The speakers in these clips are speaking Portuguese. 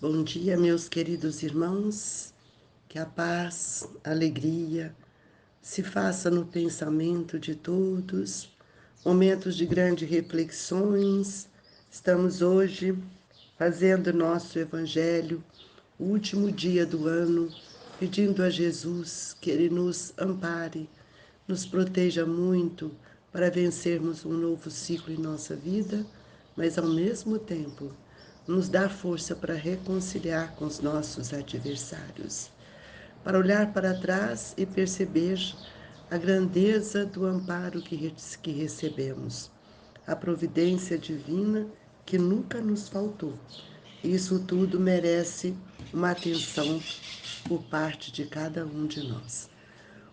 Bom dia, meus queridos irmãos. Que a paz, a alegria se faça no pensamento de todos. Momentos de grandes reflexões. Estamos hoje fazendo nosso Evangelho, o último dia do ano, pedindo a Jesus que Ele nos ampare, nos proteja muito para vencermos um novo ciclo em nossa vida, mas ao mesmo tempo nos dá força para reconciliar com os nossos adversários, para olhar para trás e perceber a grandeza do amparo que recebemos, a providência divina que nunca nos faltou. Isso tudo merece uma atenção por parte de cada um de nós.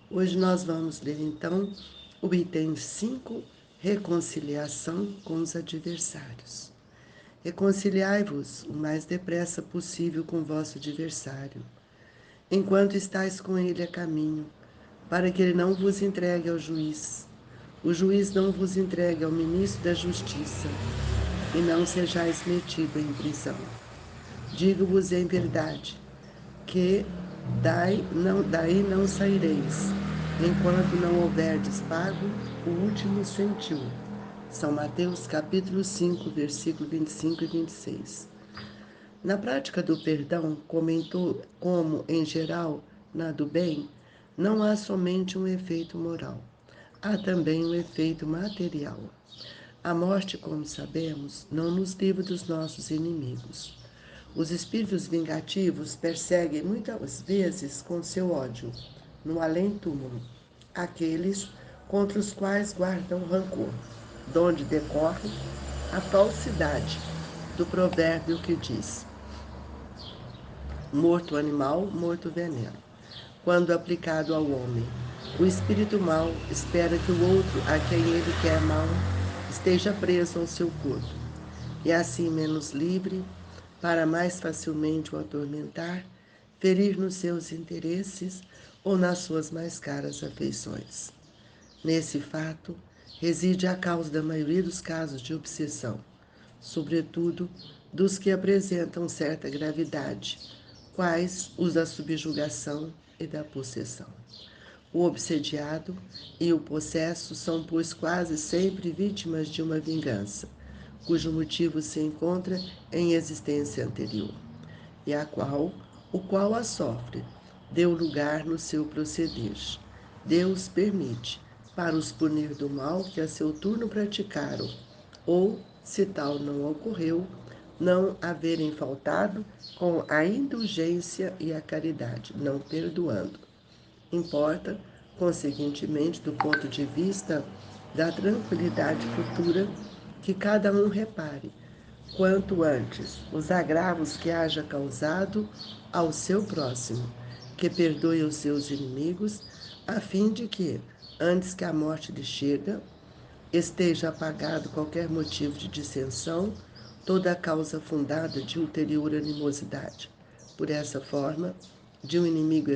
Hoje nós vamos ler então o item 5, reconciliação com os adversários. Reconciliai-vos o mais depressa possível com vosso adversário, enquanto estáis com ele a caminho, para que ele não vos entregue ao juiz, o juiz não vos entregue ao ministro da justiça, e não sejais metido em prisão. Digo-vos em verdade, que daí não saireis, enquanto não houverdes pago o último centil. São Mateus capítulo 5, versículo 25 e 26. Na prática do perdão, como em geral na do bem, não há somente um efeito moral, há também um efeito material. A morte, como sabemos, não nos livra dos nossos inimigos. Os espíritos vingativos perseguem muitas vezes com seu ódio, no além-túmulo, aqueles contra os quais guardam rancor, donde decorre a falsidade do provérbio que diz: morto animal, morto veneno. Quando aplicado ao homem, o espírito mau espera que o outro a quem ele quer mal esteja preso ao seu corpo, e assim menos livre, para mais facilmente o atormentar, ferir nos seus interesses ou nas suas mais caras afeições. Nesse fato reside a causa da maioria dos casos de obsessão, sobretudo dos que apresentam certa gravidade, quais os da subjugação e da possessão. O obsediado e o possesso são, pois, quase sempre vítimas de uma vingança, cujo motivo se encontra em existência anterior, e o qual a sofre, deu lugar no seu proceder. Deus permite, para os punir do mal que a seu turno praticaram, ou, se tal não ocorreu, não haverem faltado com a indulgência e a caridade, não perdoando. Importa, conseguintemente, do ponto de vista da tranquilidade futura, que cada um repare, quanto antes, os agravos que haja causado ao seu próximo, que perdoe os seus inimigos, a fim de que, antes que a morte lhe chegue, esteja apagado qualquer motivo de dissensão, toda a causa fundada de ulterior animosidade. Por essa forma, de um inimigo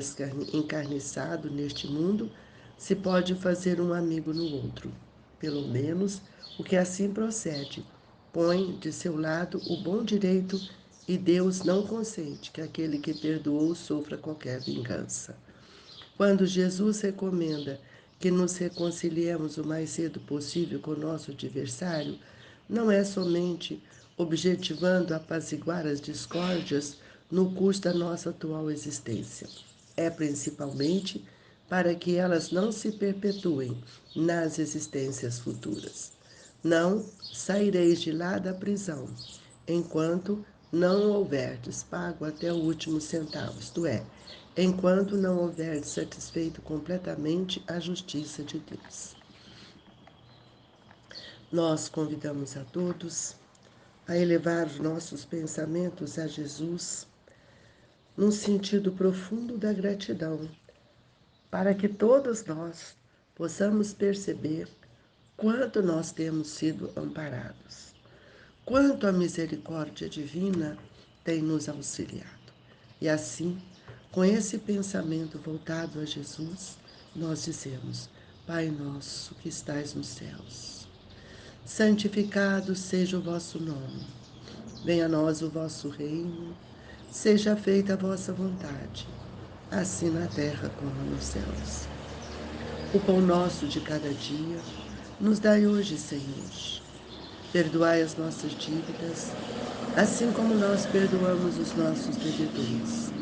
encarniçado neste mundo, se pode fazer um amigo no outro. Pelo menos o que assim procede, põe de seu lado o bom direito, e Deus não consente que aquele que perdoou sofra qualquer vingança. Quando Jesus recomenda que nos reconciliemos o mais cedo possível com o nosso adversário, não é somente objetivando apaziguar as discórdias no curso da nossa atual existência. É principalmente para que elas não se perpetuem nas existências futuras. Não saireis de lá da prisão, enquanto não houverdes pago até o último centavo, isto é, enquanto não houverdes satisfeito completamente a justiça de Deus. Nós convidamos a todos a elevar os nossos pensamentos a Jesus num sentido profundo da gratidão, para que todos nós possamos perceber quanto nós temos sido amparados, quanto a misericórdia divina tem nos auxiliado. E assim, com esse pensamento voltado a Jesus, nós dizemos: Pai nosso que estais nos céus, santificado seja o vosso nome. Venha a nós o vosso reino. Seja feita a vossa vontade, assim na terra como nos céus. O pão nosso de cada dia nos dai hoje, Senhor. Perdoai as nossas dívidas, assim como nós perdoamos os nossos devedores.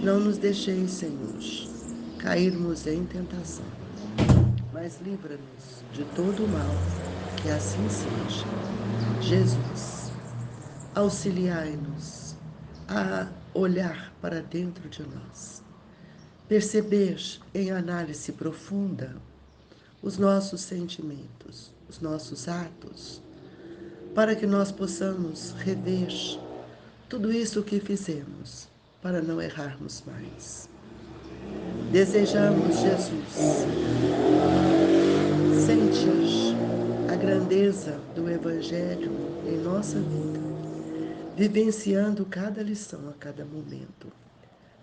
Não nos deixeis, Senhor, cairmos em tentação, mas livra-nos de todo o mal, que assim seja. Jesus, auxiliai-nos a olhar para dentro de nós, perceber em análise profunda os nossos sentimentos, os nossos atos, para que nós possamos rever tudo isso que fizemos, para não errarmos mais. Desejamos, Jesus, sentir a grandeza do Evangelho em nossa vida, vivenciando cada lição a cada momento,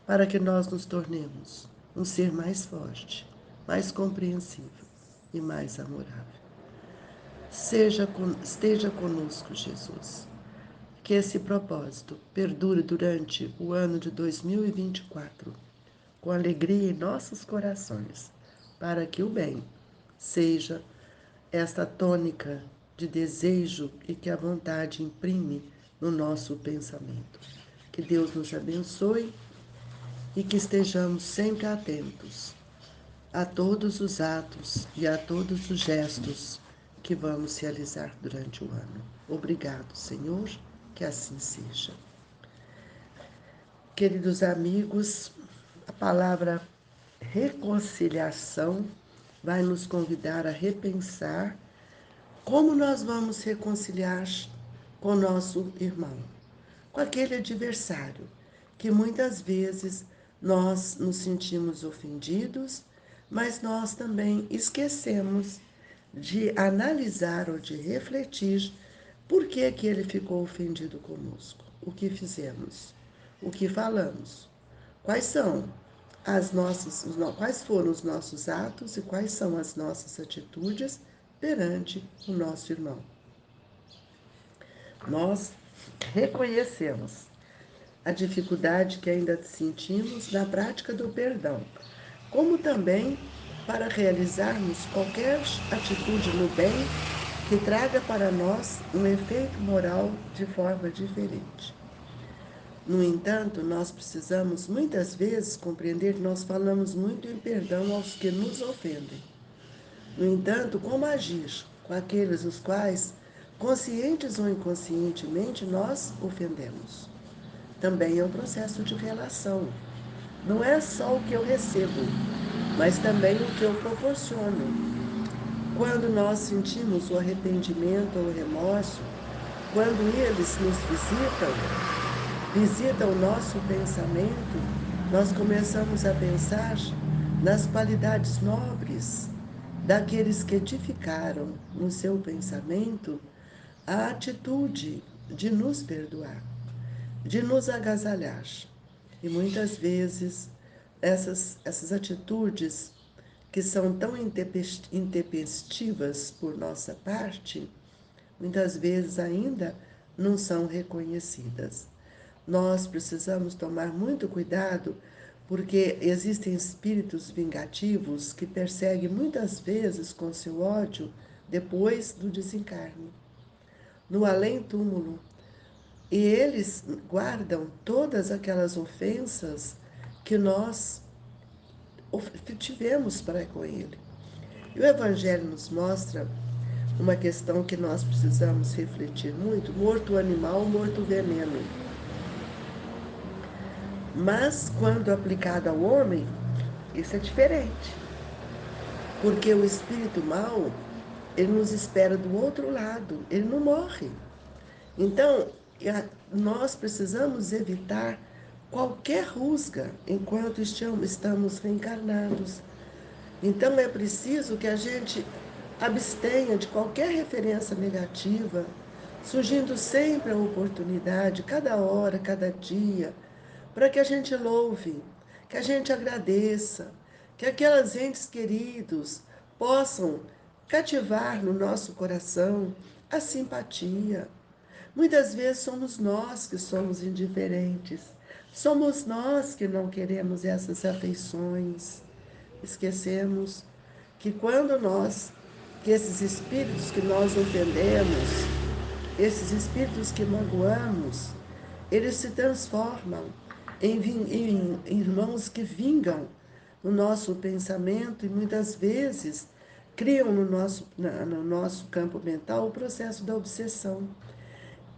para que nós nos tornemos um ser mais forte, mais compreensível e mais amorável. Esteja conosco, Jesus. Que esse propósito perdure durante o ano de 2024, com alegria em nossos corações, para que o bem seja esta tônica de desejo e que a vontade imprime no nosso pensamento. Que Deus nos abençoe e que estejamos sempre atentos a todos os atos e a todos os gestos que vamos realizar durante o ano. Obrigado, Senhor, que assim seja. Queridos amigos, a palavra reconciliação vai nos convidar a repensar como nós vamos reconciliar com nosso irmão, com aquele adversário que muitas vezes nós nos sentimos ofendidos, mas nós também esquecemos de analisar ou de refletir por que ele ficou ofendido conosco, o que fizemos, o que falamos, quais são quais foram os nossos atos e quais são as nossas atitudes perante o nosso irmão. Nós reconhecemos a dificuldade que ainda sentimos na prática do perdão, como também para realizarmos qualquer atitude no bem que traga para nós um efeito moral de forma diferente. No entanto, nós precisamos muitas vezes compreender que nós falamos muito em perdão aos que nos ofendem. No entanto, como agir com aqueles os quais, conscientes ou inconscientemente, nós ofendemos? Também é um processo de relação. Não é só o que eu recebo, mas também o que eu proporciono. Quando nós sentimos o arrependimento ou o remorso, quando eles nos visitam o nosso pensamento, nós começamos a pensar nas qualidades nobres daqueles que edificaram no seu pensamento a atitude de nos perdoar, de nos agasalhar. E muitas vezes essas atitudes que são tão intempestivas por nossa parte, muitas vezes ainda não são reconhecidas. Nós precisamos tomar muito cuidado, porque existem espíritos vingativos que perseguem muitas vezes com seu ódio depois do desencarne, no além-túmulo. E eles guardam todas aquelas ofensas que nós tivemos para com ele. E o Evangelho nos mostra uma questão que nós precisamos refletir muito: morto o animal, morto o veneno. Mas quando aplicado ao homem, isso é diferente. Porque o espírito mau, ele nos espera do outro lado, ele não morre. Então, nós precisamos evitar qualquer rusga enquanto estamos reencarnados. Então, é preciso que a gente abstenha de qualquer referência negativa, surgindo sempre a oportunidade, cada hora, cada dia, para que a gente louve, que a gente agradeça, que aquelas entes queridos possam cativar no nosso coração a simpatia. Muitas vezes somos nós que somos indiferentes, Somos nós que não queremos essas afeições. Esquecemos que que esses espíritos que nós ofendemos, esses espíritos que magoamos, eles se transformam em irmãos que vingam no nosso pensamento e muitas vezes criam no nosso campo mental o processo da obsessão.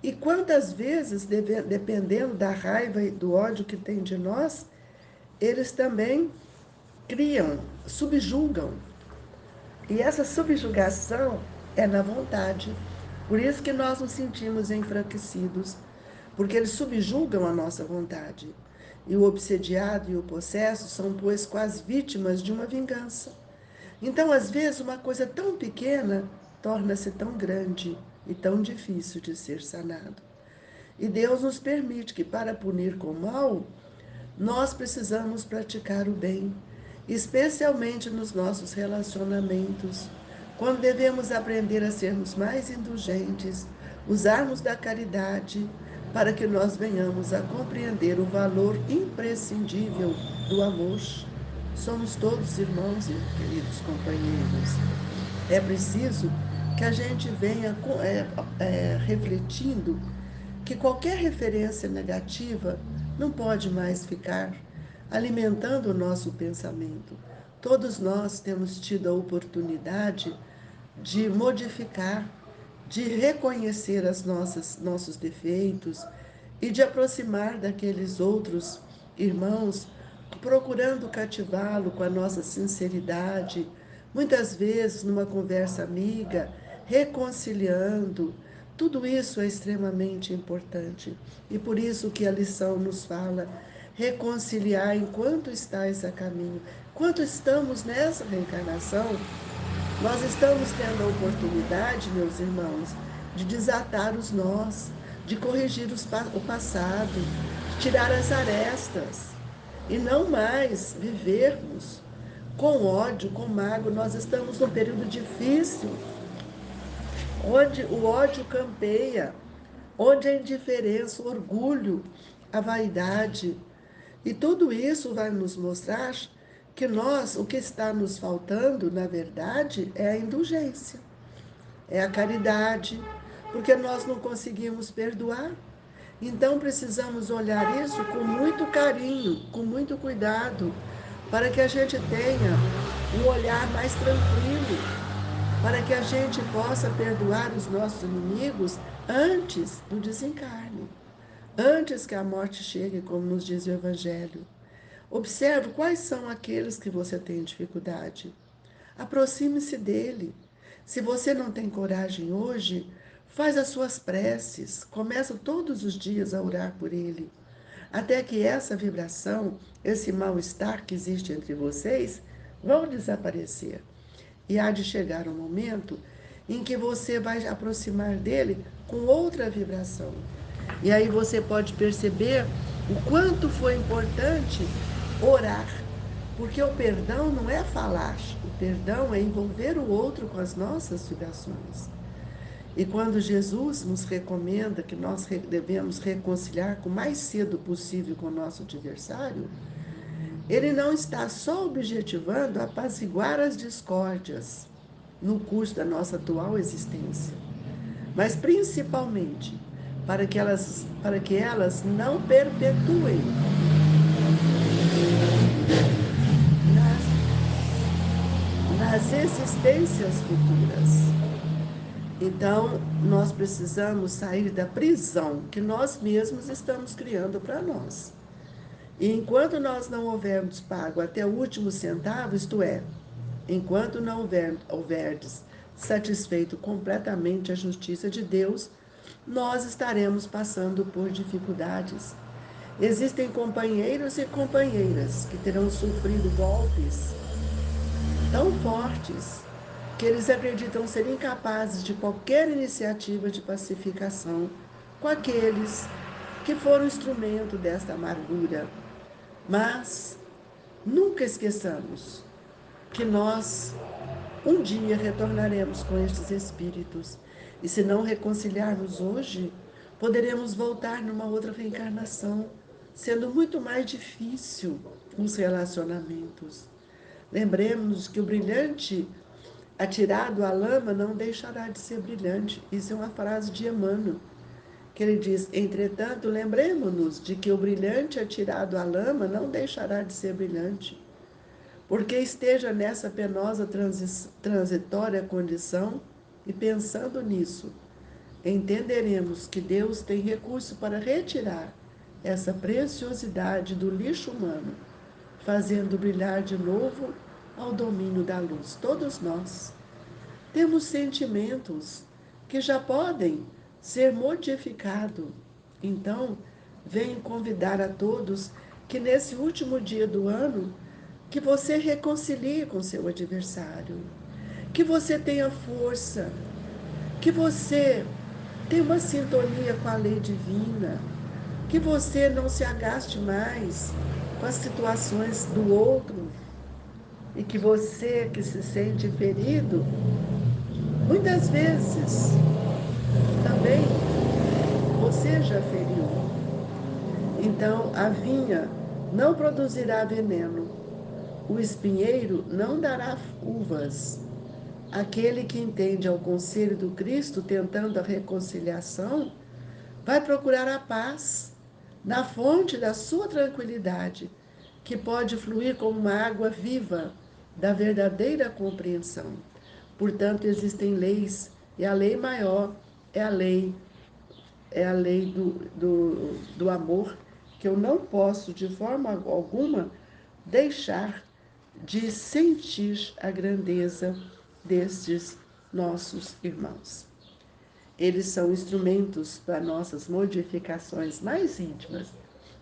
E quantas vezes, dependendo da raiva e do ódio que tem de nós, eles também criam, subjugam. E essa subjugação é na vontade. Por isso que nós nos sentimos enfraquecidos, porque eles subjugam a nossa vontade. E o obsediado e o possesso são, pois, quase vítimas de uma vingança. Então, às vezes, uma coisa tão pequena torna-se tão grande e tão difícil de ser sanado. E Deus nos permite que, para punir com o mal, nós precisamos praticar o bem, especialmente nos nossos relacionamentos, quando devemos aprender a sermos mais indulgentes, usarmos da caridade, para que nós venhamos a compreender o valor imprescindível do amor. Somos todos irmãos e queridos companheiros. É preciso que a gente venha refletindo que qualquer referência negativa não pode mais ficar alimentando o nosso pensamento. Todos nós temos tido a oportunidade de modificar, de reconhecer nossos defeitos e de aproximar daqueles outros irmãos, procurando cativá-lo com a nossa sinceridade, muitas vezes numa conversa amiga, reconciliando. Tudo isso é extremamente importante. E por isso que a lição nos fala: reconciliar enquanto estáis a caminho. Enquanto estamos nessa reencarnação, nós estamos tendo a oportunidade, meus irmãos, de desatar os nós, de corrigir o passado, de tirar as arestas e não mais vivermos com ódio, com mágoa. Nós estamos num período difícil, onde o ódio campeia, onde a indiferença, o orgulho, a vaidade, e tudo isso vai nos mostrar que o que está nos faltando, na verdade, é a indulgência, é a caridade, porque nós não conseguimos perdoar. Então precisamos olhar isso com muito carinho, com muito cuidado, para que a gente tenha um olhar mais tranquilo, para que a gente possa perdoar os nossos inimigos antes do desencarne, antes que a morte chegue, como nos diz o Evangelho. Observe quais são aqueles que você tem dificuldade. Aproxime-se dele. Se você não tem coragem hoje, faz as suas preces. Começa todos os dias a orar por ele. Até que essa vibração, esse mal-estar que existe entre vocês, vão desaparecer. E há de chegar um momento em que você vai aproximar dele com outra vibração. E aí você pode perceber o quanto foi importante orar. Porque o perdão não é falar, o perdão é envolver o outro com as nossas vibrações. E quando Jesus nos recomenda que nós devemos reconciliar com o mais cedo possível com o nosso adversário, ele não está só objetivando apaziguar as discórdias no curso da nossa atual existência, mas principalmente para que elas não perpetuem nas existências futuras. Então, nós precisamos sair da prisão que nós mesmos estamos criando para nós. E enquanto nós não houvermos pago até o último centavo, isto é, enquanto não houverdes satisfeito completamente a justiça de Deus, nós estaremos passando por dificuldades. Existem companheiros e companheiras que terão sofrido golpes tão fortes que eles acreditam ser incapazes de qualquer iniciativa de pacificação com aqueles que foram instrumento desta amargura. Mas nunca esqueçamos que nós um dia retornaremos com estes espíritos, e se não reconciliarmos hoje, poderemos voltar numa outra reencarnação sendo muito mais difícil os relacionamentos. Lembremos que o brilhante atirado à lama não deixará de ser brilhante. Isso é uma frase de Emmanuel, que ele diz: entretanto, lembremos-nos de que o brilhante atirado à lama não deixará de ser brilhante, porque esteja nessa penosa transitória condição, e pensando nisso, entenderemos que Deus tem recurso para retirar essa preciosidade do lixo humano, fazendo brilhar de novo ao domínio da luz. Todos nós temos sentimentos que já podem ser modificados. Então, venho convidar a todos que nesse último dia do ano, que você reconcilie com seu adversário, que você tenha força, que você tenha uma sintonia com a lei divina, que você não se agaste mais com as situações do outro e que você que se sente ferido, muitas vezes também você já feriu. Então a vinha não produzirá veneno, o espinheiro não dará uvas. Aquele que entende ao conselho do Cristo, tentando a reconciliação, vai procurar a paz na fonte da sua tranquilidade, que pode fluir como uma água viva da verdadeira compreensão. Portanto, existem leis, e a lei maior é a lei do amor, que eu não posso, de forma alguma, deixar de sentir a grandeza destes nossos irmãos. Eles são instrumentos para nossas modificações mais íntimas.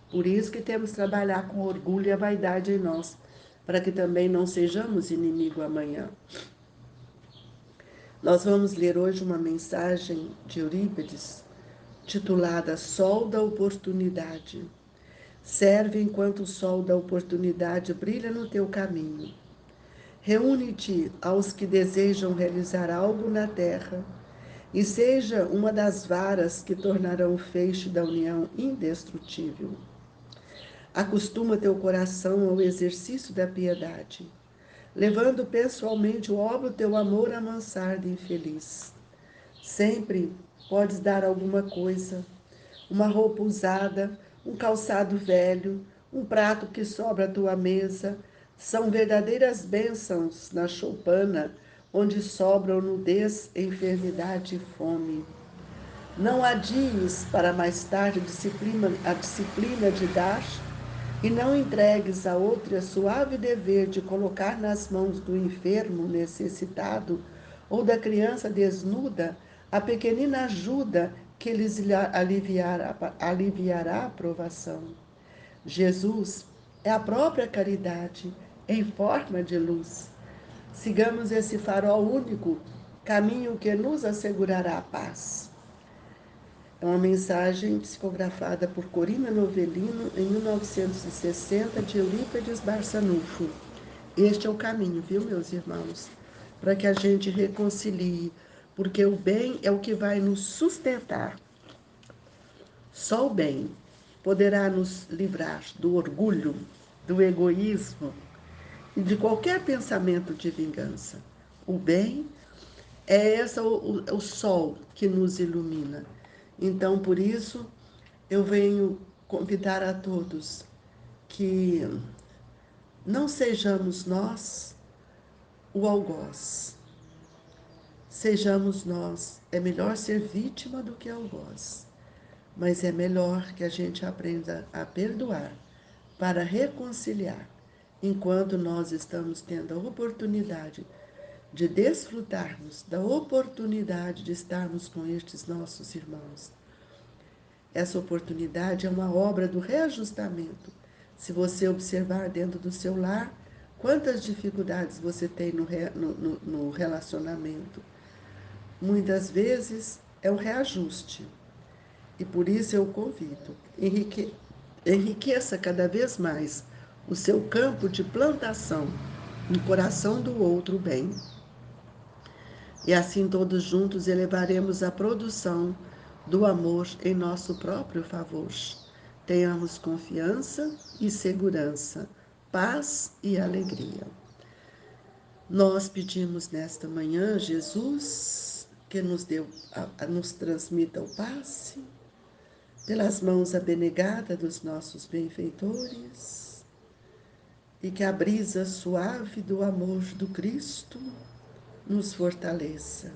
Por isso que temos que trabalhar com orgulho e a vaidade em nós, para que também não sejamos inimigo amanhã. Nós vamos ler hoje uma mensagem de Eurípides, titulada Sol da Oportunidade. Serve enquanto o sol da oportunidade brilha no teu caminho. Reúne-te aos que desejam realizar algo na terra e seja uma das varas que tornarão o feixe da união indestrutível. Acostuma teu coração ao exercício da piedade, levando pessoalmente o óbvio teu amor a amansar de infeliz. Sempre podes dar alguma coisa, uma roupa usada, um calçado velho, um prato que sobra à tua mesa, são verdadeiras bênçãos na choupana, onde sobram nudez, enfermidade e fome. Não adies para mais tarde a disciplina de dar, e não entregues a outra o suave dever de colocar nas mãos do enfermo necessitado ou da criança desnuda a pequenina ajuda que lhes aliviará a provação. Jesus é a própria caridade em forma de luz. Sigamos esse farol único, caminho que nos assegurará a paz. É uma mensagem psicografada por Corina Novellino em 1960, de Eurípides Barçanufo. Este é o caminho, viu, meus irmãos? Para que a gente reconcilie, porque o bem é o que vai nos sustentar. Só o bem poderá nos livrar do orgulho, do egoísmo e de qualquer pensamento de vingança. O bem é o sol que nos ilumina. Então, por isso, eu venho convidar a todos que não sejamos nós o algoz. Sejamos nós. É melhor ser vítima do que algoz. Mas é melhor que a gente aprenda a perdoar para reconciliar, enquanto nós estamos tendo a oportunidade de desfrutarmos da oportunidade de estarmos com estes nossos irmãos. Essa oportunidade é uma obra do reajustamento. Se você observar dentro do seu lar, quantas dificuldades você tem no relacionamento. Muitas vezes é o reajuste. E por isso eu convido, enriqueça cada vez mais o seu campo de plantação no coração do outro bem. E assim todos juntos elevaremos a produção do amor em nosso próprio favor, tenhamos confiança e segurança, paz e alegria. Nós pedimos nesta manhã, Jesus, que nos transmita o passe, pelas mãos abnegadas dos nossos benfeitores, e que a brisa suave do amor do Cristo nos fortaleça,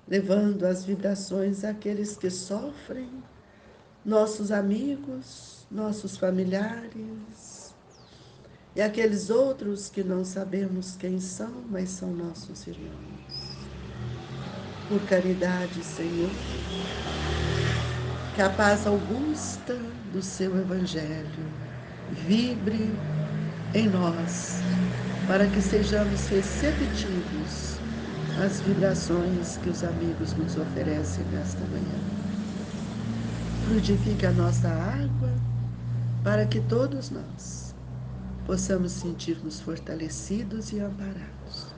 levando as vibrações àqueles que sofrem, nossos amigos, nossos familiares, e aqueles outros que não sabemos quem são, mas são nossos irmãos. Por caridade, Senhor, que a paz augusta do seu Evangelho vibre em nós, para que sejamos receptivos às vibrações que os amigos nos oferecem nesta manhã. Fluidifique a nossa água, para que todos nós possamos sentir-nos fortalecidos e amparados.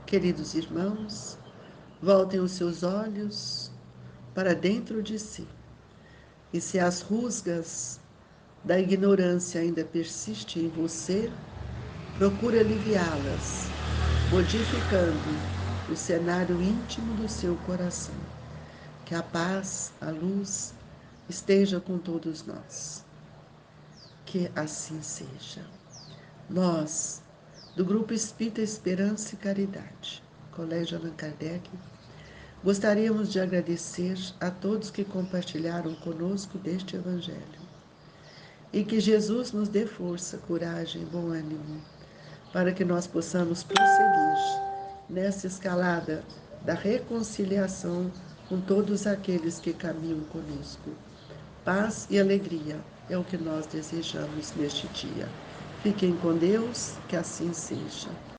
Queridos irmãos, voltem os seus olhos para dentro de si. E se as rusgas da ignorância ainda persistem em você, procure aliviá-las, modificando o cenário íntimo do seu coração. Que a paz, a luz, esteja com todos nós. Que assim seja. Nós, do Grupo Espírita Esperança e Caridade, Colégio Allan Kardec, gostaríamos de agradecer a todos que compartilharam conosco deste Evangelho. E que Jesus nos dê força, coragem e bom ânimo, para que nós possamos prosseguir nessa escalada da reconciliação com todos aqueles que caminham conosco. Paz e alegria é o que nós desejamos neste dia. Fiquem com Deus, que assim seja.